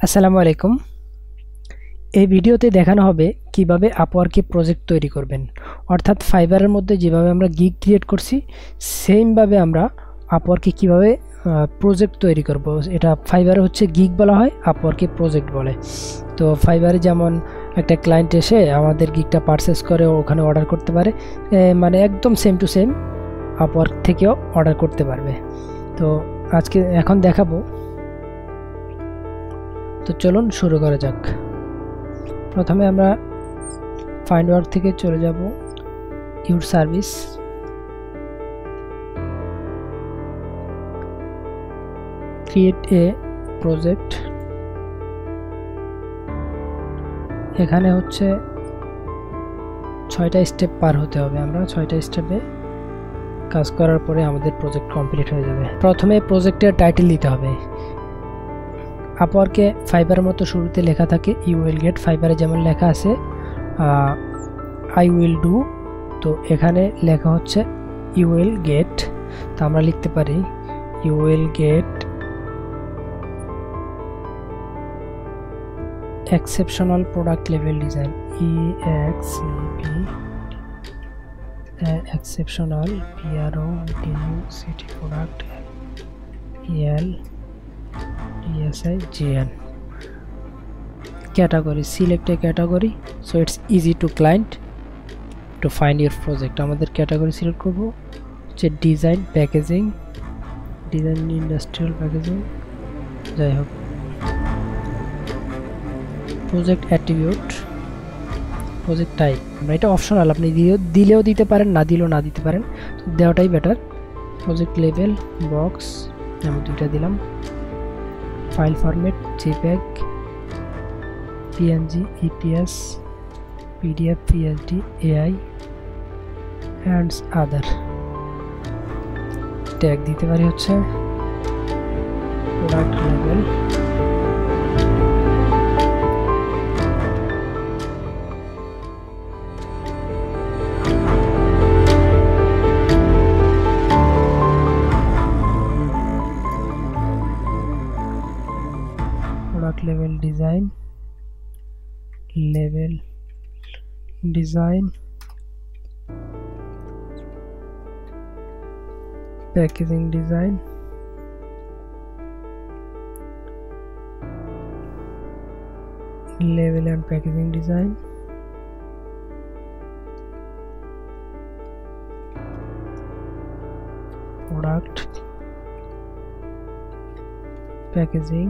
আসসালামু আলাইকুম। এই ভিডিওতে দেখানো হবে কিভাবে আপওয়ার্কে প্রজেক্ট তৈরি করবেন। অর্থাৎ ফাইবারের মধ্যে যেভাবে আমরা গিগ ক্রিয়েট করছি সেমভাবে আমরা আপওয়ার্কে কিভাবে প্রজেক্ট তৈরি করব। এটা ফাইবারে হচ্ছে গিগ বলা হয়, আপওয়ার্কে প্রজেক্ট বলে। তো ফাইবারে যেমন একটা ক্লায়েন্ট এসে আমাদের গিগটা পারচেস করে ওখানে অর্ডার করতে পারে, মানে একদম সেম টু সেম আপওয়ার্ক থেকেও অর্ডার করতে পারবে। তো এখন দেখাবো। তো চলুন শুরু করা যাক। প্রথমে আমরা ফাইন্ড ওয়ার্ক থেকে চলে যাব your service, create a project. এখানে হচ্ছে 6টা স্টেপ পার হতে হবে। আমরা 6টা স্টেপে কাজ করার পরে আমাদের প্রজেক্ট কমপ্লিট হয়ে যাবে। প্রথমে প্রজেক্টের টাইটেল দিতে হবে। আপওয়ার্কে ফাইবারের মতো শুরুতে লেখা থাকে ইউ উইল গেট, ফাইবারে যেমন লেখা আছে আই উইল ডু, তো এখানে লেখা হচ্ছে ইউ উইল গেট। তো আমরা লিখতে পারি you will get exceptional product লেভেল design, EXCP exceptional PRODUCT product ELDSIGN. Category, select a category so it's easy to client to find your project. আমাদের ক্যাটাগরি সিলেক্ট করব হচ্ছে design packaging, design industrial packaging, যাই হোক। Project attribute, project type আমরা এটা optional, আপনি দিলেও দিতে পারেন, না দিলেও না দিতে পারেন, দেওয়াটাই বেটার। প্রজেক্ট লেভেল বক্স আমি 2টা দিলাম। File format JPEG, PNG, EPS, PDF, PSD, AI and other. Tag দিতে পারি হচ্ছে প্রোডাক্ট লেভেল, প্রোডাক্ট লেভেল ডিজাইন, লেভেল ডিজাইন, প্যাকেজিং ডিজাইন, লেভেল and packaging design, product packaging,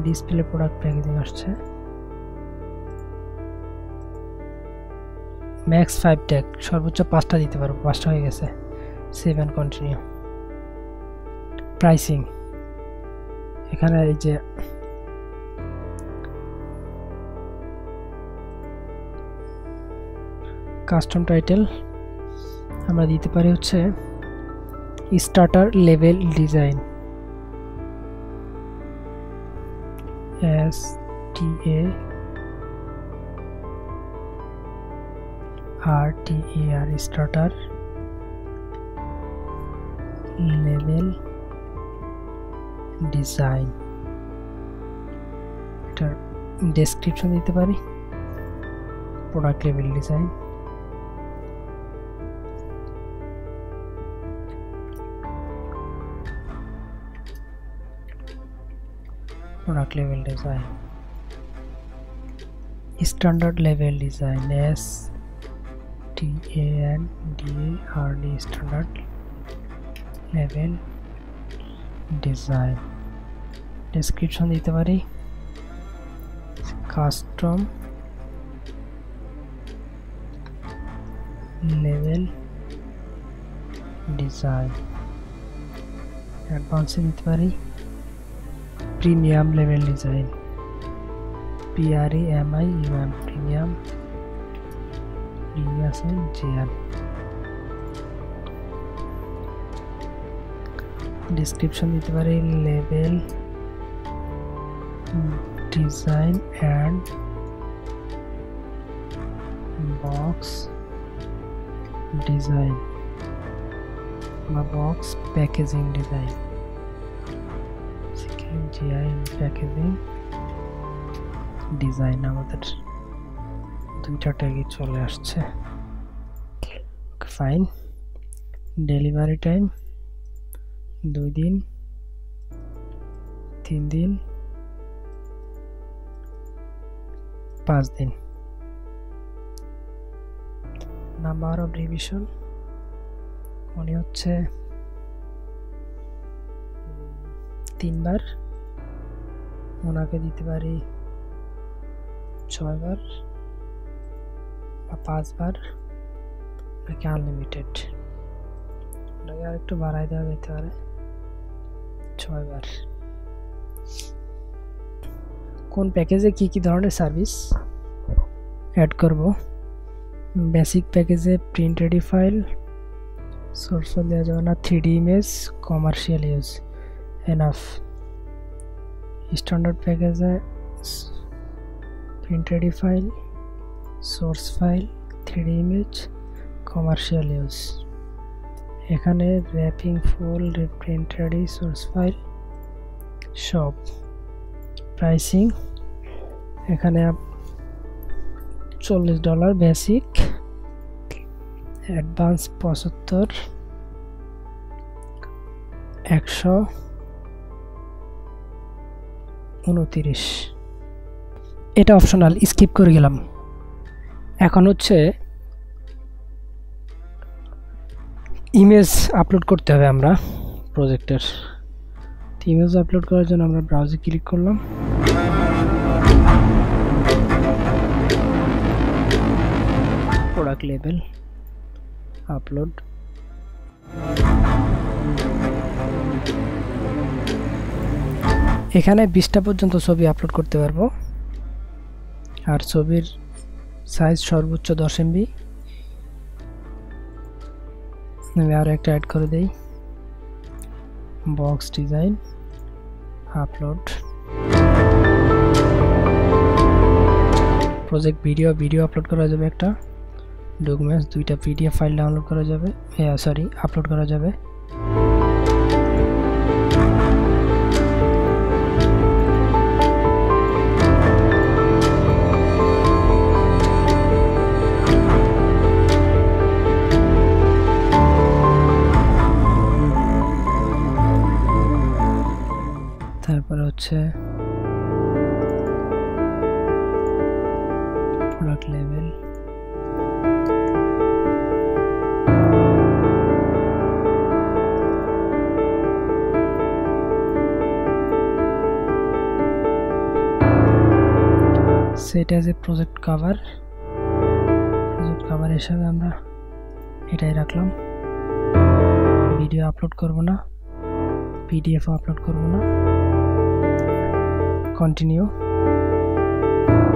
display product packaging আসছে। ম্যাক্স 5 ট্যাগ, সর্বোচ্চ 5টা দিতে পারবো, 5টা হয়ে গেছে। Save and continue. প্রাইসিং, এখানে এই যে কাস্টম টাইটেল আমরা দিতে পারি হচ্ছে starter level design, STARTER starter level design. এটার ডেসক্রিপশন দিতে পারি প্রোডাক্ট লেভেল design. Product level design, standard level design, STANDARD standard level design. Description দিতে পারি custom level design. Advanced দিতে পারি premium level design, PREMIUM premium DSIGN। Description দিতে পারি level design and box design বা box packaging design. Packaging, design আমাদের দুইটা ট্যাগই চলে আসছে। ফাইন। ডেলিভারি টাইম 2 দিন, 3 দিন, 5 দিন। নাম্বার অফ রিভিশন মনে হচ্ছে 3 বার, ওনাকে দিতে পারি 6 বার বা 5 বার, নাকি আনলিমিটেড, ওটাকে আর একটু বাড়াই দেওয়া যেতে পারে 6 বার। কোন প্যাকেজে কি কি ধরনের সার্ভিস অ্যাড করব? বেসিক প্যাকেজে print ready file, source file দেওয়া যাবে না, 3D image, commercial use, enough. Standard প্যাকেজে print ready file, source file, 3D image, commercial use. এখানে wrapping full, print ready, source file সব। প্রাইসিং এখানে $40 বেসিক, অ্যাডভান্স 75, 129। এটা অপশনাল, স্কিপ করে গেলাম। এখন হচ্ছে ইমেজ আপলোড করতে হবে আমরা প্রজেক্টের। ইমেজ আপলোড করার জন্য আমরা ব্রাউজে ক্লিক করলাম, প্রোডাক্ট লেবেল, আপলোড। এখানে 20টা পর্যন্ত ছবি আপলোড করতে পারবো, আর ছবির সাইজ সর্বোচ্চ 10 MB। আমি আরও একটা অ্যাড করে দেই, box design, upload. Project video upload করা যাবে একটা, ডকুমেন্টস 2টা PDF ফাইল ডাউনলোড করা যাবে, আপলোড করা যাবে। তারপরে হচ্ছে product level, set as a project cover. Project cover হিসাবে আমরা এটাই রাখলাম। ভিডিও আপলোড করব না, PDF আপলোড করব না। কন্টিনিউ।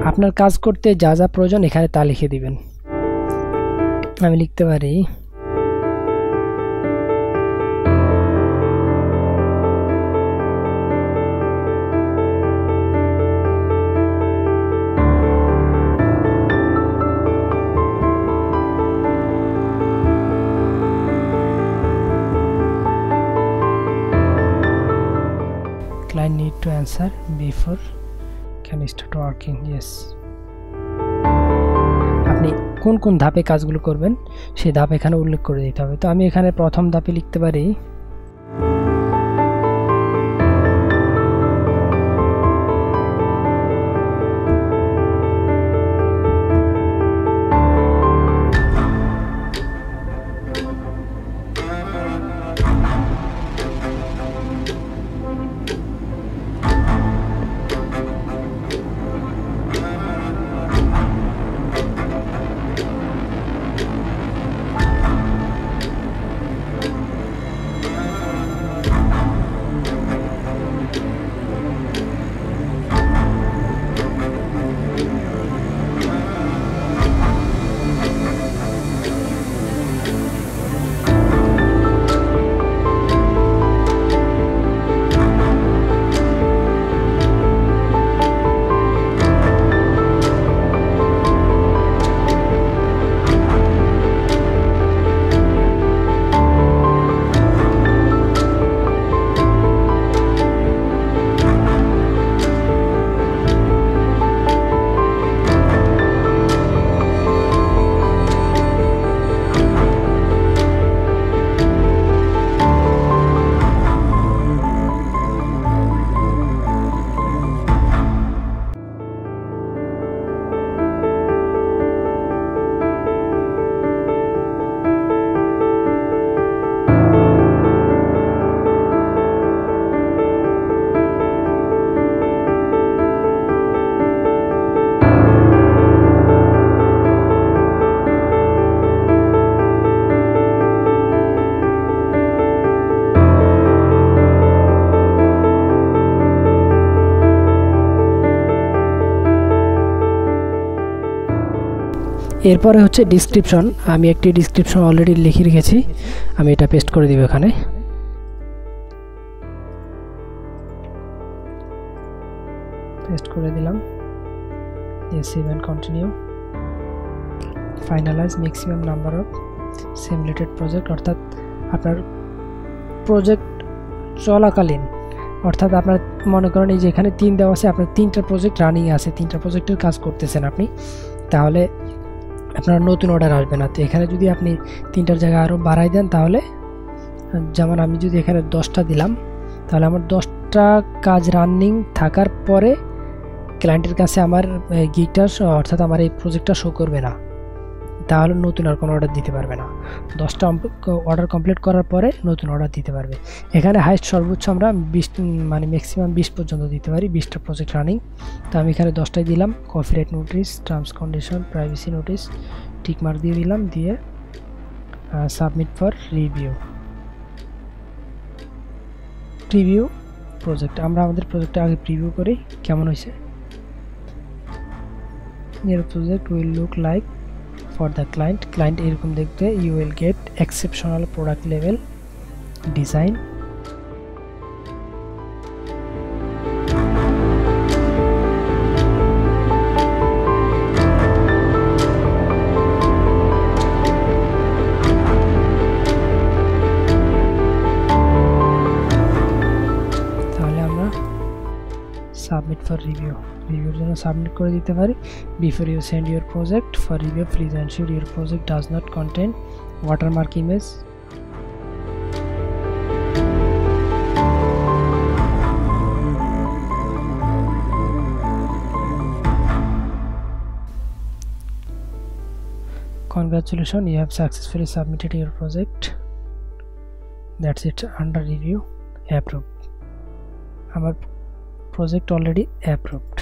আপনার কাজ করতে যা যা প্রয়োজন এখানে তা লিখে দিবেন। আমি লিখতে পারি client need to answer before can start working. Yes. আপনি কোন কোন ধাপে কাজগুলো করবেন সেই ধাপ এখানে উল্লেখ করে দিতে হবে। তো আমি এখানে প্রথম ধাপে লিখতে পারি এরপরে হচ্ছে ডিসক্রিপশন। আমি একটি ডিসক্রিপশন অলরেডি লিখে রেখেছি, আমি এটা পেস্ট করে দিব এখানে। পেস্ট করে দিলাম। Save and continue. Finalise maximum number of simulated project, অর্থাৎ আপনার প্রজেক্ট চলাকালীন, অর্থাৎ আপনার মনে করেন এই যে এখানে 3 দেওয়া আছে, আপনার 3টা প্রজেক্ট রানিং আছে, 3টা প্রজেক্টের কাজ করতেছেন আপনি, তাহলে আপনার নতুন অর্ডার আসবে না। তো এখানে যদি আপনি 3টার জায়গায় আরও বাড়াই দেন, তাহলে যেমন আমি যদি এখানে 10টা দিলাম, তাহলে আমার 10টা কাজ রানিং থাকার পরে ক্লায়েন্টের কাছে আমার গিগটা অর্থাৎ আমার এই প্রজেক্টটা শো করবে না, তাহলে নতুন আর কোনো অর্ডার দিতে পারবে না। 10টা অর্ডার কমপ্লিট করার পরে নতুন অর্ডার দিতে পারবে। এখানে হাইস্ট সর্বোচ্চ আমরা 20 মানে ম্যাক্সিমাম 20 পর্যন্ত দিতে পারি, 20টা প্রজেক্ট রানিং। তো আমি এখানে 10টাই দিলাম। Copyright notice, terms condition, privacy notice tick mark দিয়ে দিলাম, দিয়ে submit for review. Preview project, আমরা আমাদের প্রজেক্টটা আগে প্রিভিউ করি কেমন হয়েছে। Your project will look like for the client এরকম দেখতে। you will get exceptional product level design, তাহলে আমরা সাবমিট ফর রিভিউর জন্য সাবমিট করে দিতে পারি। Before you send your project for review please ensure your project does not contain watermark image. Congratulations, you have successfully submitted your project. That's it, under review, approved. Our project already approved.